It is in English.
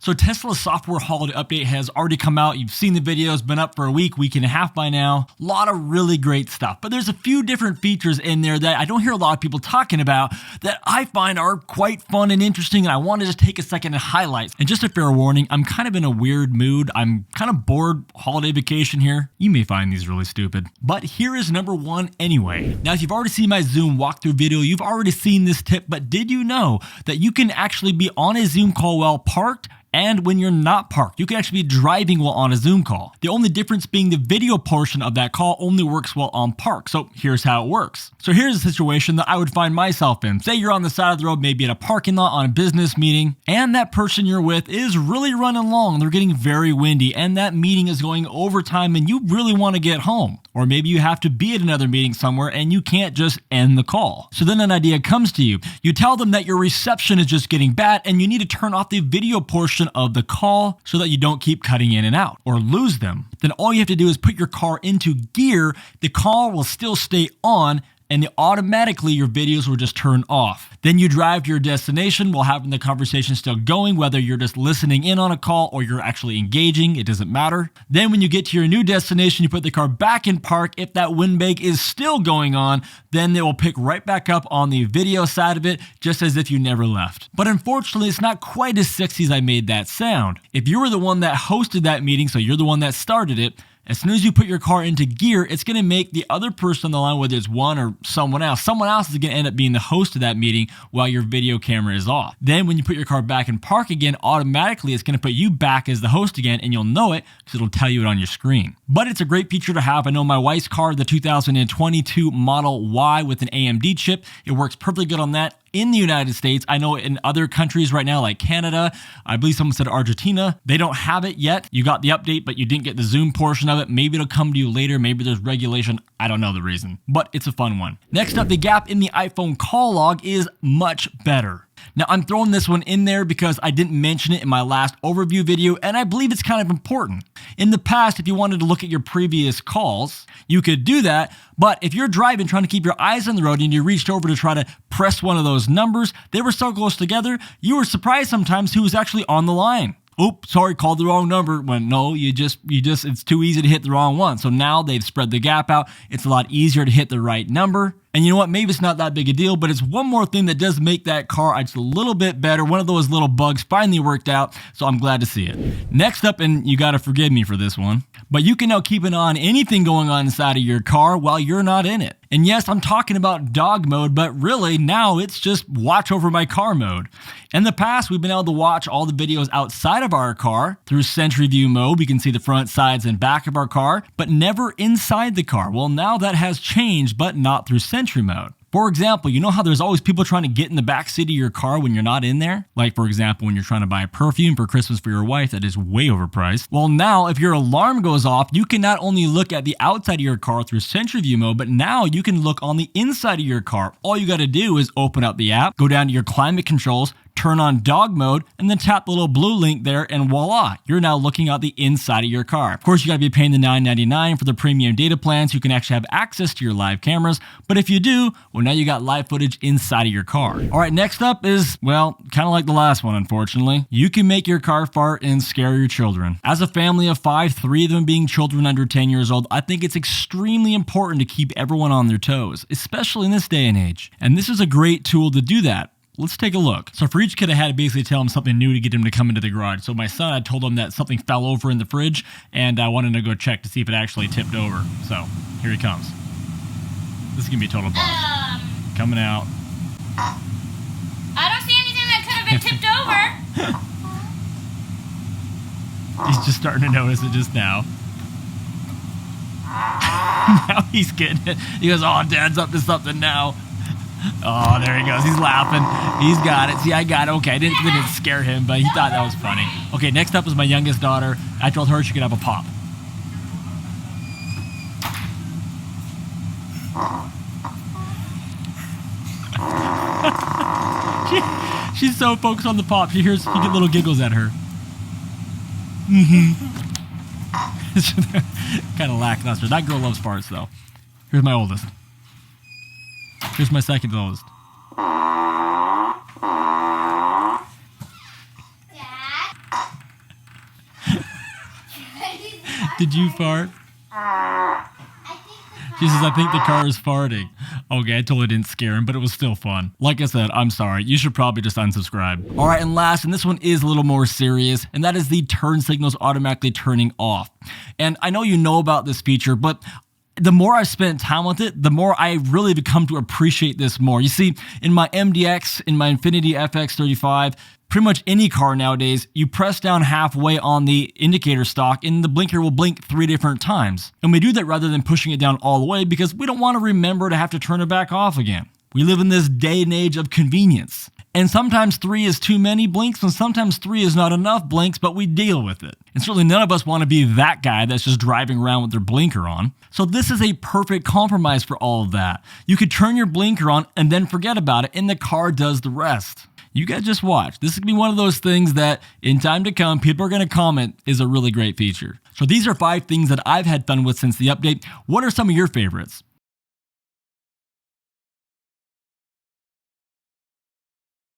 So Tesla's software holiday update has already come out. You've seen the videos, been up for a week and a half by now. A lot of really great stuff, but there's a few different features in there that I don't hear a lot of people talking about that I find are quite fun and interesting, and I want to just take a second and highlight. And just a fair warning, I'm kind of in a weird mood. I'm kind of bored holiday vacation here. You may find these really stupid, but here is number one anyway. Now, if you've already seen my Zoom walkthrough video, you've already seen this tip, but did you know that you can actually be on a Zoom call while parked and when you're not parked? You can actually be driving while on a Zoom call. The only difference being the video portion of that call only works while on park. So here's how it works. So here's a situation that I would find myself in. Say you're on the side of the road, maybe at a parking lot on a business meeting, and that person you're with is really running long. They're getting very windy, and that meeting is going overtime, and you really want to get home. Or maybe you have to be at another meeting somewhere and you can't just end the call. So then an idea comes to you. You tell them that your reception is just getting bad and you need to turn off the video portion of the call so that you don't keep cutting in and out or lose them. Then all you have to do is put your car into gear. The call will still stay on, and automatically your videos will just turn off. Then you drive to your destination while having the conversation still going, whether you're just listening in on a call or you're actually engaging, it doesn't matter. Then when you get to your new destination, you put the car back in park. If that windbag is still going on, then it will pick right back up on the video side of it, just as if you never left. But unfortunately, it's not quite as sexy as I made that sound. If you were the one that hosted that meeting, so you're the one that started it, as soon as you put your car into gear, it's going to make the other person on the line, whether it's one or someone else is going to end up being the host of that meeting while your video camera is off. Then when you put your car back in park again, automatically it's going to put you back as the host again, and you'll know it because it'll tell you it on your screen. But it's a great feature to have. I know my wife's car, the 2022 Model Y with an AMD chip, it works perfectly good on that. In the United States, I know in other countries right now, like Canada, I believe someone said Argentina, they don't have it yet. You got the update, but you didn't get the Zoom portion of it. Maybe it'll come to you later. Maybe there's regulation. I don't know the reason, but it's a fun one. Next up, the gap in the iPhone call log is much better. Now, I'm throwing this one in there because I didn't mention it in my last overview video, and I believe it's kind of important. In the past, if you wanted to look at your previous calls, you could do that, but if you're driving, trying to keep your eyes on the road, and you reached over to try to press one of those numbers, they were so close together, you were surprised sometimes who was actually on the line. Oops, sorry, called the wrong number. When no, you just, it's too easy to hit the wrong one. So now they've spread the gap out. It's a lot easier to hit the right number. And you know what? Maybe it's not that big a deal, but it's one more thing that does make that car just a little bit better. One of those little bugs finally worked out, so I'm glad to see it. Next up, and you got to forgive me for this one, but you can now keep an eye on anything going on inside of your car while you're not in it. And yes, I'm talking about dog mode, but really now it's just watch over my car mode. In the past, we've been able to watch all the videos outside of our car through Sentry View mode. We can see the front, sides, and back of our car, but never inside the car. Well, now that has changed, but not through Sentry mode. For example, you know how there's always people trying to get in the back seat of your car when you're not in there? Like, for example, when you're trying to buy a perfume for Christmas for your wife that is way overpriced. Well, now if your alarm goes off, you can not only look at the outside of your car through Sentry View mode, but now you can look on the inside of your car. All you got to do is open up the app, go down to your climate controls, turn on dog mode, and then tap the little blue link there, and voila, you're now looking at the inside of your car. Of course, you gotta be paying the $9.99 for the premium data plan so you can actually have access to your live cameras, but if you do, well, now you got live footage inside of your car. All right, next up is, well, kind of like the last one, unfortunately. You can make your car fart and scare your children. As a family of 5, 3 of them being children under 10 years old, I think it's extremely important to keep everyone on their toes, especially in this day and age. And this is a great tool to do that. Let's take a look. So for each kid, I had to basically tell him something new to get him to come into the garage. So my son, I told him that something fell over in the fridge, and I wanted to go check to see if it actually tipped over. So here he comes. This is gonna be a total bomb. Coming out. I don't see anything that could have been tipped over. He's just starting to notice it just now. Now he's getting it. He goes, oh, Dad's up to something now. Oh, there he goes. He's laughing. He's got it. See, I got it. Okay, I didn't scare him, but he thought that was funny. Okay, next up is my youngest daughter. I told her she could have a pop. She's so focused on the pop. You get little giggles at her. Kind of lackluster. That girl loves farts, though. Here's my oldest. Here's my second oldest. Dad? Did you fart? She says, I think the car is farting. Okay, I totally didn't scare him, but it was still fun. Like I said, I'm sorry. You should probably just unsubscribe. All right, and last, and this one is a little more serious, and that is the turn signals automatically turning off. And I know you know about this feature, but the more I've spent time with it, the more I really have come to appreciate this more. You see, in my MDX, in my Infiniti FX35, pretty much any car nowadays, you press down halfway on the indicator stalk and the blinker will blink 3 different times. And we do that rather than pushing it down all the way because we don't want to remember to have to turn it back off again. We live in this day and age of convenience. And sometimes 3 is too many blinks and sometimes 3 is not enough blinks, but we deal with it. And certainly none of us want to be that guy that's just driving around with their blinker on. So this is a perfect compromise for all of that. You could turn your blinker on and then forget about it and the car does the rest. You guys just watch. This is going to be one of those things that in time to come, people are going to comment is a really great feature. So these are 5 things that I've had fun with since the update. What are some of your favorites?